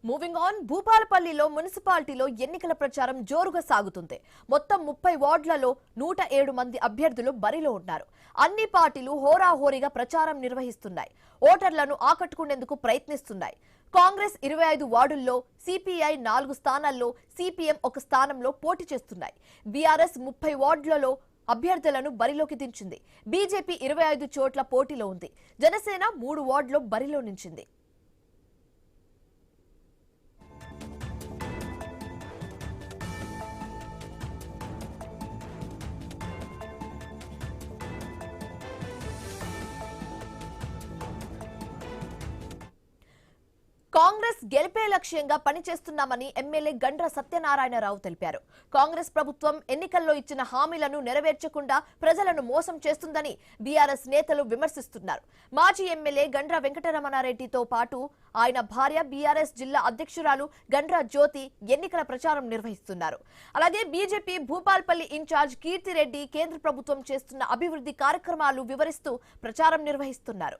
Moving on, భూపాలపల్లిలో మున్సిపాలిటీలో ఎన్నికల ప్రచారం జోరుగా సాగుతుంది. మొత్తం 30 వార్డులలో 107 మంది అభ్యర్థులు బరిలో ఉన్నారు. అన్ని పార్టీలు హోరాహోరీగా ప్రచారం నిర్వహిస్తున్నాయి. ఓటర్లను ఆకట్టుకునేందుకు ప్రయత్నిస్తున్నాయి. కాంగ్రెస్ 25 వార్డుల్లో, సిపిఐ 4 స్థానాల్లో, సిపిఎం 1 స్థానంలో పోటీ చేస్తున్నాయి. బీఆర్ఎస్ 30 వార్డులలో అభ్యర్థులను బరిలోకి దించింది. బీజేపీ 25 చోట్ల పోటీలో ఉంది. జనసేన 3 వార్డులో బరిలో నిలిచింది. కాంగ్రెస్ గెలిపే లక్ష్యంగా పనిచేస్తున్నామని ఎమ్మెల్యే గండ్ర సత్యనారాయణరావు తెలిపారు. కాంగ్రెస్ ప్రభుత్వం ఎన్నికల్లో ఇచ్చిన హామీలను నెరవేర్చకుండా ప్రజలను మోసం చేస్తుందని బీఆర్ఎస్ నేతలు విమర్శిస్తున్నారు. మాజీ ఎమ్మెల్యే గండ్ర వెంకటరమణారెడ్డితో పాటు ఆయన భార్య బీఆర్ఎస్ జిల్లా అధ్యక్షురాలు గండ్ర జ్యోతి ఎన్నికల ప్రచారం నిర్వహిస్తున్నారు. అలాగే బీజేపీ భూపాల్పల్లి ఇన్ఛార్జ్ కీర్తిరెడ్డి కేంద్ర ప్రభుత్వం చేస్తున్న అభివృద్ధి కార్యక్రమాలు వివరిస్తూ ప్రచారం నిర్వహిస్తున్నారు.